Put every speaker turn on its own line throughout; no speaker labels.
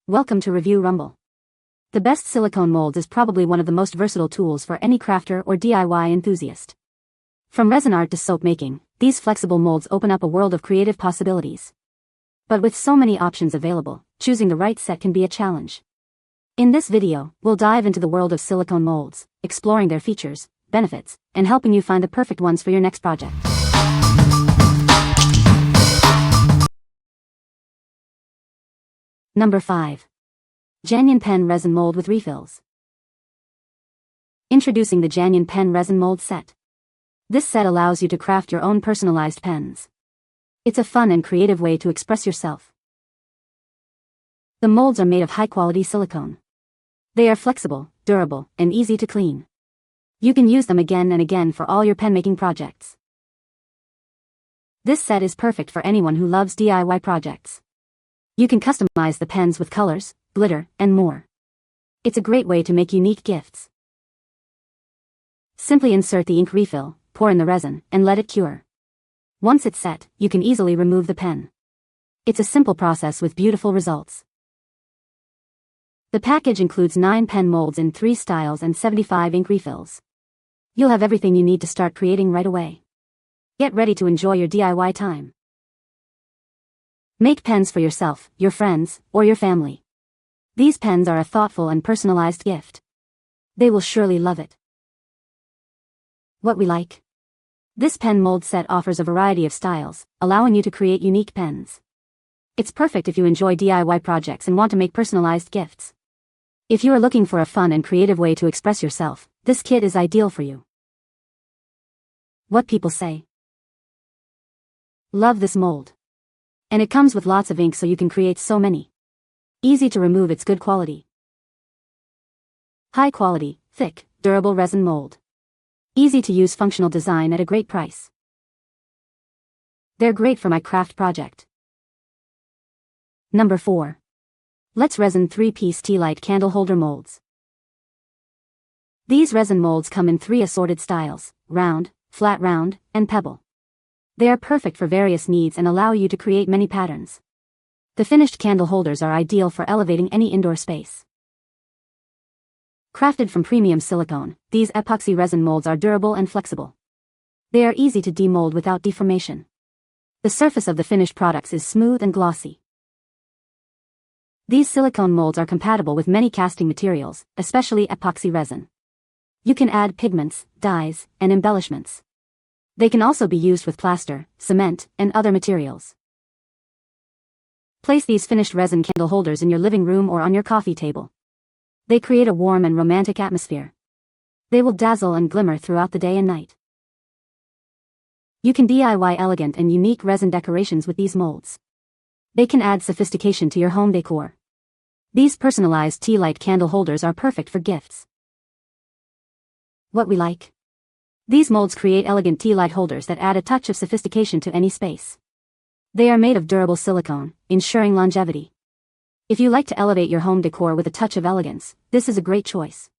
Welcome to Review Rumble. The best silicone molds is probably one of the most versatile tools for any crafter or DIY enthusiast. From resin art to soap making, these flexible molds open up a world of creative possibilities. But with so many options available, choosing the right set can be a challenge. In this video, we'll dive into the world of silicone molds, exploring their features, benefits, and helping you find the perfect ones for your next project. Number 5. JANYUN Pen Resin Mold with Refills. Introducing the JANYUN Pen Resin Mold Set. This set allows you to craft your own personalized pens. It's a fun and creative way to express yourself. The molds are made of high-quality silicone. They are flexible, durable, and easy to clean. You can use them again and again for all your pen-making projects. This set is perfect for anyone who loves DIY projects. You can customize the pens with colors, glitter, and more. It's a great way to make unique gifts. Simply insert the ink refill, pour in the resin, and let it cure. Once it's set, you can easily remove the pen. It's a simple process with beautiful results. The package includes 9 pen molds in 3 styles and 75 ink refills. You'll have everything you need to start creating right away. Get ready to enjoy your DIY time. Make pens for yourself, your friends, or your family. These pens are a thoughtful and personalized gift. They will surely love it. What we like. This pen mold set offers a variety of styles, allowing you to create unique pens. It's perfect if you enjoy DIY projects and want to make personalized gifts. If you are looking for a fun and creative way to express yourself, this kit is ideal for you. What people say. Love this mold. And it comes with lots of ink so you can create so many. Easy to remove, it's good quality. High quality, thick, durable resin mold. Easy to use, functional design at a great price. They're great for my craft project. Number 4. Let's Resin 3-piece Tealight candle holder molds. These resin molds come in 3 assorted styles: round, flat round, and pebble. They are perfect for various needs and allow you to create many patterns. The finished candle holders are ideal for elevating any indoor space. Crafted from premium silicone, these epoxy resin molds are durable and flexible. They are easy to demold without deformation. The surface of the finished products is smooth and glossy. These silicone molds are compatible with many casting materials, especially epoxy resin. You can add pigments, dyes, and embellishments. They can also be used with plaster, cement, and other materials. Place these finished resin candle holders in your living room or on your coffee table. They create a warm and romantic atmosphere. They will dazzle and glimmer throughout the day and night. You can DIY elegant and unique resin decorations with these molds. They can add sophistication to your home decor. These personalized Tealight candle holders are perfect for gifts. What we like. These molds create elegant Tealight holders that add a touch of sophistication to any space. They are made of durable silicone, ensuring longevity. If you like to elevate your home decor with a touch of elegance, this is a great choice.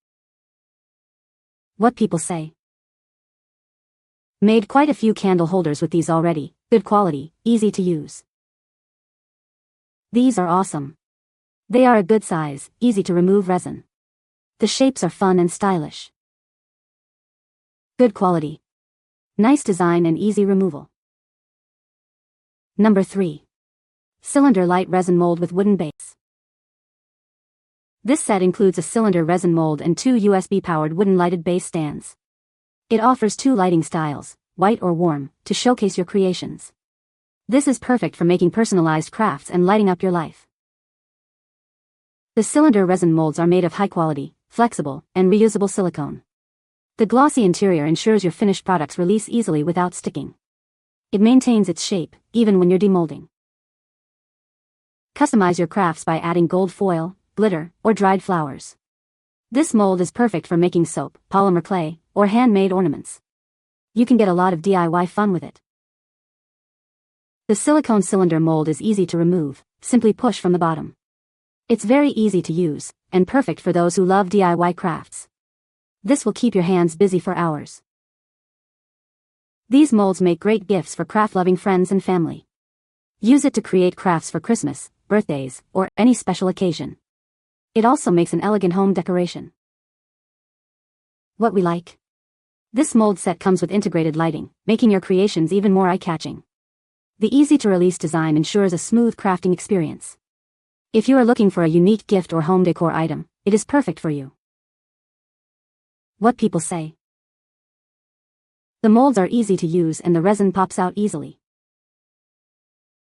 What people say. Made quite a few candle holders with these already, good quality, easy to use. These are awesome. They are a good size, easy to remove resin. The shapes are fun and stylish. Good quality. Nice design and easy removal. Number 3. Cylinder Light Resin Mold with Wooden Base. This set includes a cylinder resin mold and 2 USB-powered wooden lighted base stands. It offers 2 lighting styles, white or warm, to showcase your creations. This is perfect for making personalized crafts and lighting up your life. The cylinder resin molds are made of high-quality, flexible, and reusable silicone. The glossy interior ensures your finished products release easily without sticking. It maintains its shape, even when you're demolding. Customize your crafts by adding gold foil, glitter, or dried flowers. This mold is perfect for making soap, polymer clay, or handmade ornaments. You can get a lot of DIY fun with it. The silicone cylinder mold is easy to remove, simply push from the bottom. It's very easy to use, and perfect for those who love DIY crafts. This will keep your hands busy for hours. These molds make great gifts for craft-loving friends and family. Use it to create crafts for Christmas, birthdays, or any special occasion. It also makes an elegant home decoration. What we like. This mold set comes with integrated lighting, making your creations even more eye-catching. The easy-to-release design ensures a smooth crafting experience. If you are looking for a unique gift or home decor item, it is perfect for you. What people say. The molds are easy to use and the resin pops out easily.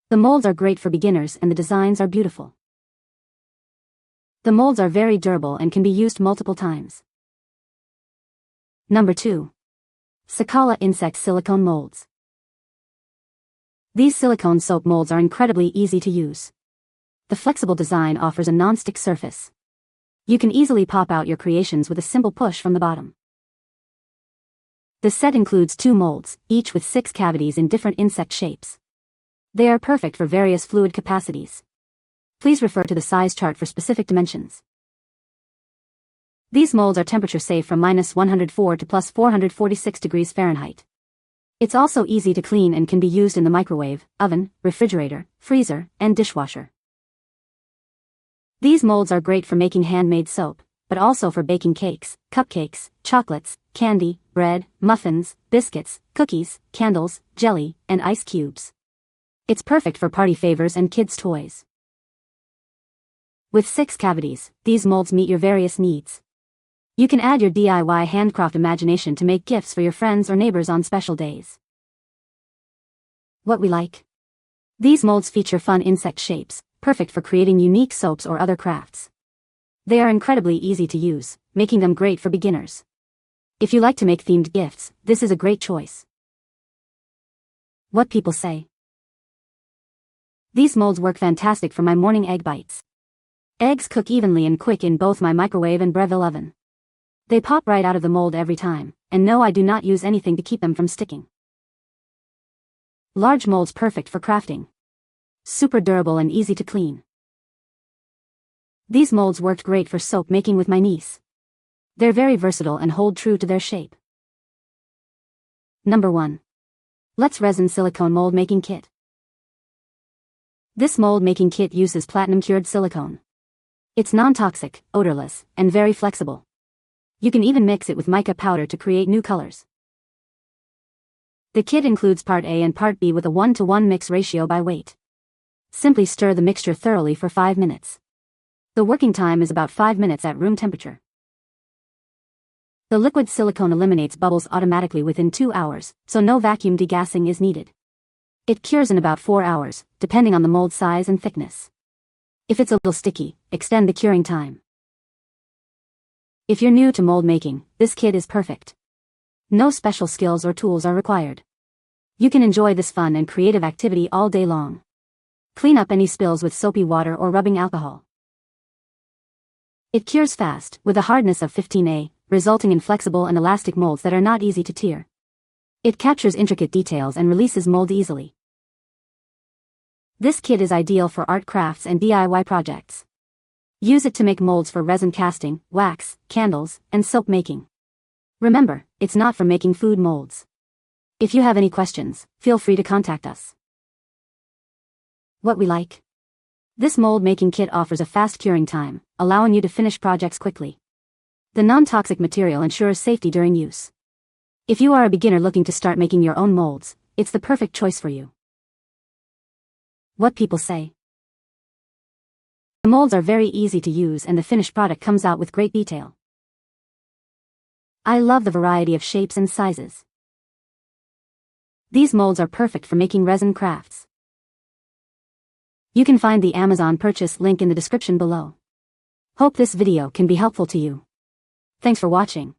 The molds are great for beginners and the designs are beautiful. The molds are very durable and can be used multiple times. Number 2. Sakolla Insect Silicone Molds. These silicone soap molds are incredibly easy to use. The flexible design offers a non-stick surface. You can easily pop out your creations with a simple push from the bottom. The set includes 2 molds, each with 6 cavities in different insect shapes. They are perfect for various fluid capacities. Please refer to the size chart for specific dimensions. These molds are temperature safe from -104 to +446 degrees Fahrenheit. It's also easy to clean and can be used in the microwave, oven, refrigerator, freezer, and dishwasher. These molds are great for making handmade soap, but also for baking cakes, cupcakes, chocolates, candy, bread, muffins, biscuits, cookies, candles, jelly, and ice cubes. It's perfect for party favors and kids' toys. With 6 cavities, these molds meet your various needs. You can add your DIY handcraft imagination to make gifts for your friends or neighbors on special days. What we like. These molds feature fun insect shapes, perfect for creating unique soaps or other crafts. They are incredibly easy to use, making them great for beginners. If you like to make themed gifts, this is a great choice. What people say. These molds work fantastic for my morning egg bites. Eggs cook evenly and quick in both my microwave and Breville oven. They pop right out of the mold every time, and no, I do not use anything to keep them from sticking. Large molds perfect for crafting. Super durable and easy to clean. These molds worked great for soap making with my niece. They're very versatile and hold true to their shape. Number 1. Let's Resin Silicone Mold Making Kit. This mold making kit uses platinum-cured silicone. It's non-toxic, odorless, and very flexible. You can even mix it with mica powder to create new colors. The kit includes part A and part B with a 1:1 mix ratio by weight. Simply stir the mixture thoroughly for 5 minutes. The working time is about 5 minutes at room temperature. The liquid silicone eliminates bubbles automatically within 2 hours, so no vacuum degassing is needed. It cures in about 4 hours, depending on the mold size and thickness. If it's a little sticky, extend the curing time. If you're new to mold making, this kit is perfect. No special skills or tools are required. You can enjoy this fun and creative activity all day long. Clean up any spills with soapy water or rubbing alcohol. It cures fast, with a hardness of 15A, resulting in flexible and elastic molds that are not easy to tear. It captures intricate details and releases mold easily. This kit is ideal for art crafts and DIY projects. Use it to make molds for resin casting, wax, candles, and soap making. Remember, it's not for making food molds. If you have any questions, feel free to contact us. What we like. This mold making kit offers a fast curing time, allowing you to finish projects quickly. The non-toxic material ensures safety during use. If you are a beginner looking to start making your own molds, it's the perfect choice for you. What people say. The molds are very easy to use and the finished product comes out with great detail. I love the variety of shapes and sizes. These molds are perfect for making resin crafts. You can find the Amazon purchase link in the description below. Hope this video can be helpful to you. Thanks for watching.